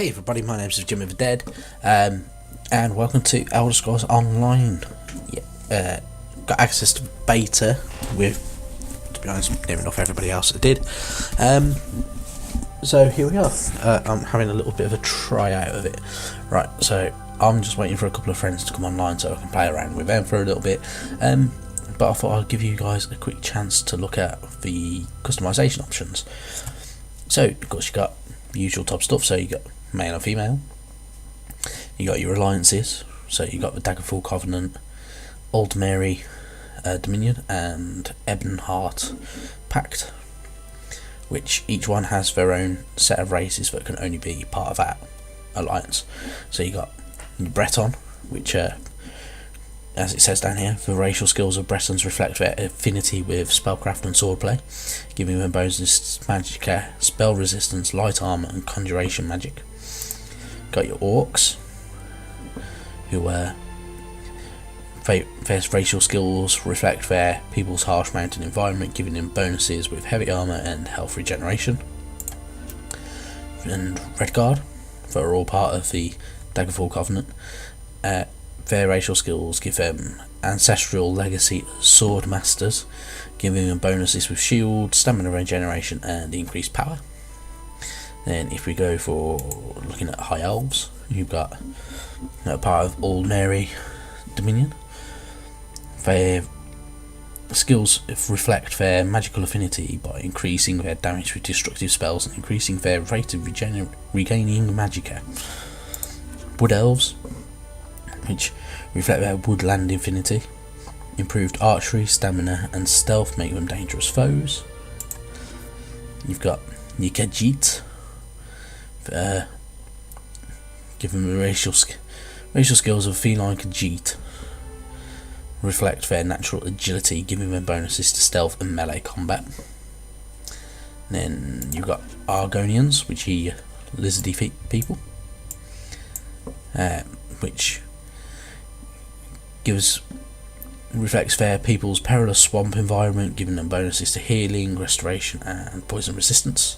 Hey everybody, my name's J.O.T.D, and welcome to Elder Scrolls Online. Got access to beta with, to be honest, near enough everybody else that did. So here we are. I'm having a little bit of a try out of it. Right, so I'm just waiting for a couple of friends to come online so I can play around with them for a little bit. But I thought I'd give you guys a quick chance to look at the customization options. So, of course, you got the usual top stuff. So you got male and female. You got your alliances. So you got the Daggerfall Covenant, Old Mary Dominion, and Ebonheart Pact, which each one has their own set of races that can only be part of that alliance. So you got Breton, which as it says down here, the racial skills of Bretons reflect their affinity with spellcraft and swordplay, giving them bonuses magic, spell resistance, light armor, and conjuration magic. Got your Orcs, who their racial skills reflect their people's harsh mountain environment, giving them bonuses with heavy armor and health regeneration. And Redguard, that are all part of the Daggerfall Covenant. Their racial skills give them ancestral legacy sword masters, giving them bonuses with shield, stamina regeneration, and increased power. Then if we go for looking at high elves, you've got part of Old Mary Dominion. Their skills reflect their magical affinity by increasing their damage with destructive spells and increasing their rate of regaining magicka. Wood elves, which reflect their woodland affinity. Improved archery, stamina, and stealth make them dangerous foes. You've got J.O.T.D, give them the racial skills of feline J.O.T.D, reflect their natural agility, giving them bonuses to stealth and melee combat. And then you've got Argonians, which are lizardy people, which reflects their people's perilous swamp environment, giving them bonuses to healing, restoration, and poison resistance.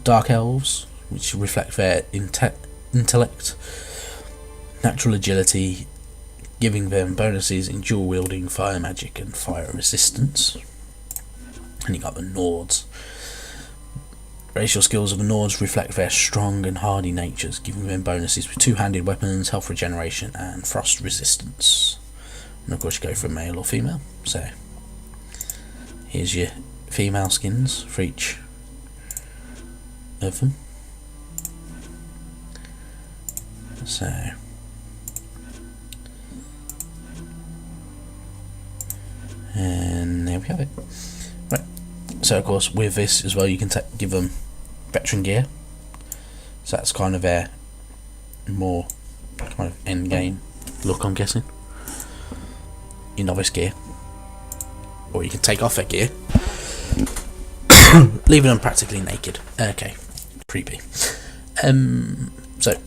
Dark elves, which reflect their intellect, natural agility, giving them bonuses in dual wielding, fire magic, and fire resistance. And you got the Nords. Racial skills of the Nords reflect their strong and hardy natures, giving them bonuses with two-handed weapons, health regeneration, and frost resistance. And of course you go for male or female. So here's your female skins for each of them. So and there we have it. Right. So of course with this as well you can give them veteran gear. So that's kind of their more kind of end game look, I'm guessing. Your novice gear, or you can take off their gear, leaving them practically naked. Okay, creepy. So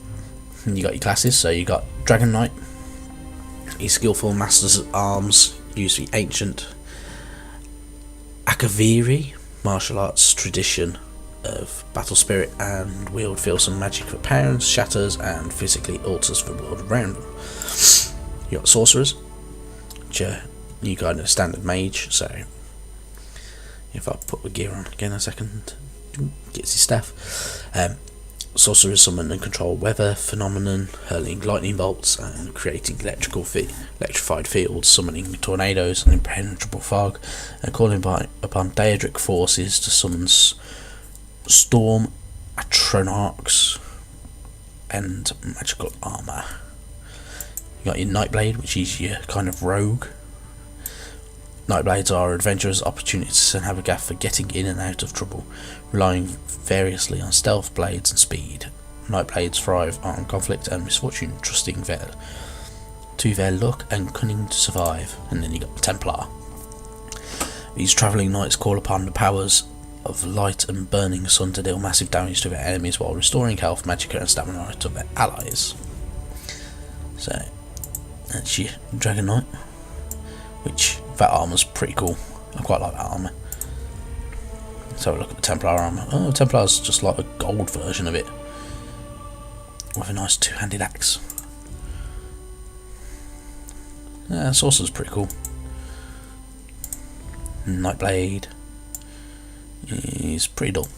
you got your classes. So you got Dragon Knight. He's skillful masters at arms, use the ancient Akaviri martial arts tradition of battle spirit, and wield fearsome magic that pounds, shatters, and physically alters the world around them. You got sorcerers, which you got a standard mage. So if I put the gear on again a second, gets his staff. Sorcerers summon and control weather phenomenon, hurling lightning bolts and creating electrified fields, summoning tornadoes and impenetrable fog, and calling upon Daedric forces to summon storm atronarchs and magical armor. You got your Nightblade, which is your kind of rogue. Nightblades are adventurers, opportunists, and have a gaff for getting in and out of trouble, relying variously on stealth, blades, and speed. Nightblades thrive on conflict and misfortune, trusting to their luck and cunning to survive. And then you got the Templar. These travelling knights call upon the powers of light and burning sun to deal massive damage to their enemies while restoring health, magicka, and stamina to their allies. So that's your Dragon Knight, which that armour's pretty cool. I quite like that armour. Let's have a look at the Templar armour. Oh, Templar's just like a gold version of it. with a nice two-handed axe. Sorcerer's pretty cool. Nightblade is pretty dull.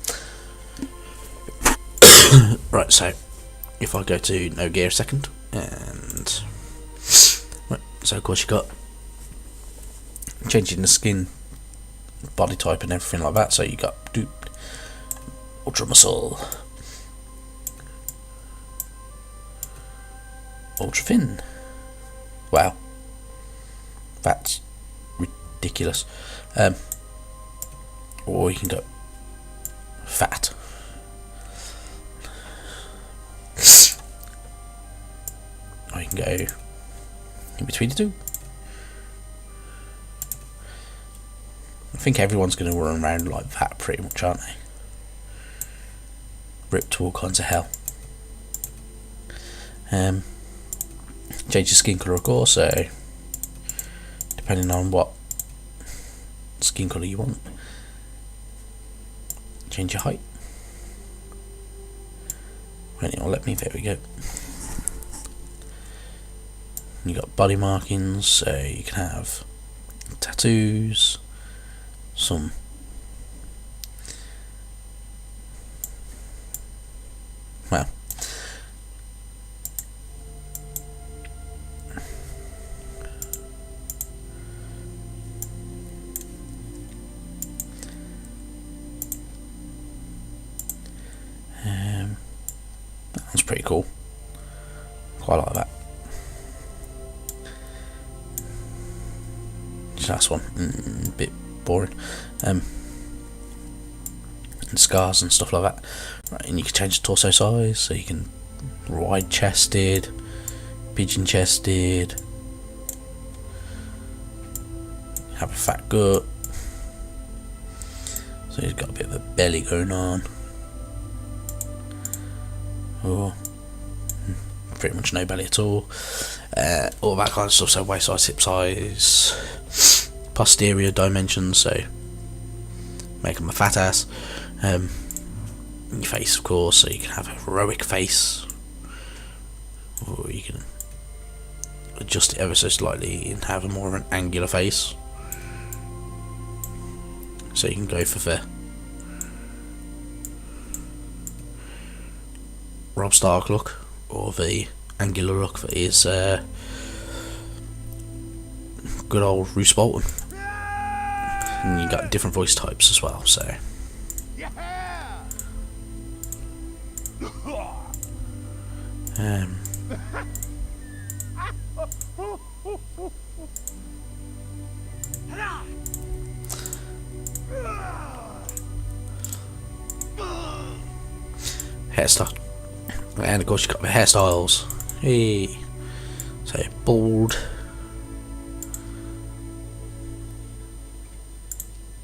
Right, so if I go to no gear a second, and right, so of course you got changing the skin, body type, and everything like that. So you got ultra muscle, ultra thin. Wow, that's ridiculous. Or you can go fat. Or you can go in between the two. I think everyone's going to run around like that pretty much, aren't they? Ripped to all kinds of hell. Change your skin colour, of course, so depending on what skin colour you want. Change your height. Right, it'll let me, there we go. You got body markings, so you can have tattoos, some well, that one's pretty cool. Quite like that. Last one, a bit boring. And scars and stuff like that. Right, and you can change the torso size, so you can wide chested, pigeon chested, have a fat gut, so he's got a bit of a belly going on. Or pretty much no belly at all. All that kind of stuff, so waist size, hip size, posterior dimensions, so make him a fat ass. Your face, of course, so you can have a heroic face, or you can adjust it ever so slightly and have a more of an angular face, so you can go for the Rob Stark look or the angular look that is good old Bruce Bolton. And you got different voice types as well, so hairstyle, and of course you got the hairstyles. Hey, so bald,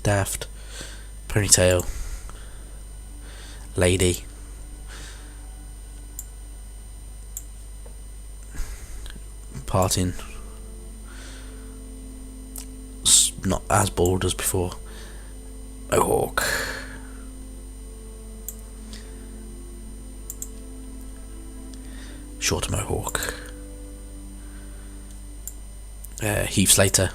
daft, ponytail, lady, parting, not as bald as before, mohawk, short mohawk, Heath Slater,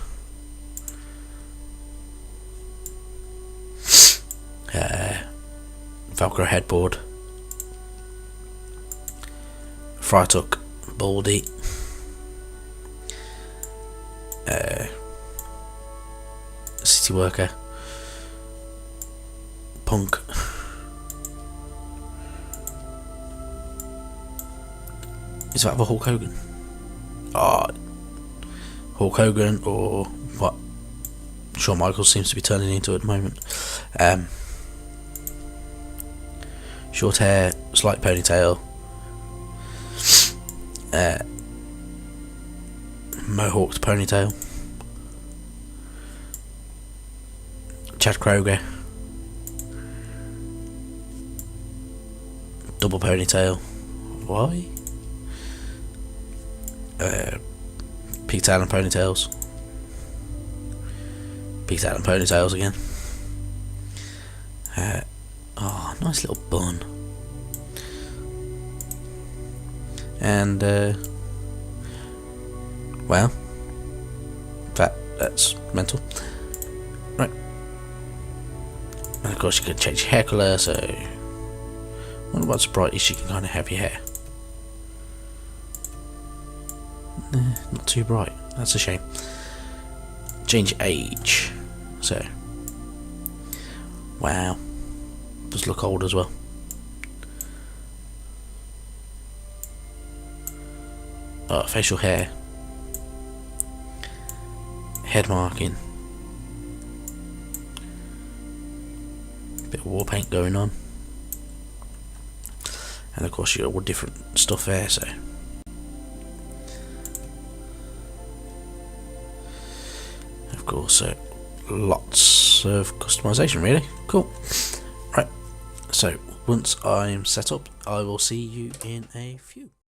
Velcro headboard, Fry Tuck, Baldy, City Worker, Punk, is that the Hulk Hogan? Hulk Hogan, or what Shawn Michaels seems to be turning into at the moment. Short hair, slight ponytail, mohawked ponytail, Chad Kroger, double ponytail. Why? Pigtail and ponytails. Pigtail and ponytails again. Nice little bun. and wow, that's mental. Right, and of course you can change your hair colour, so what's bright is you can kind of have your hair not too bright. That's a shame. Change age, so wow, does look old as well. Facial hair, head marking, bit of war paint going on, and of course you got all different stuff there, so of course lots of customization, really cool. Right, so once I'm set up I will see you in a few.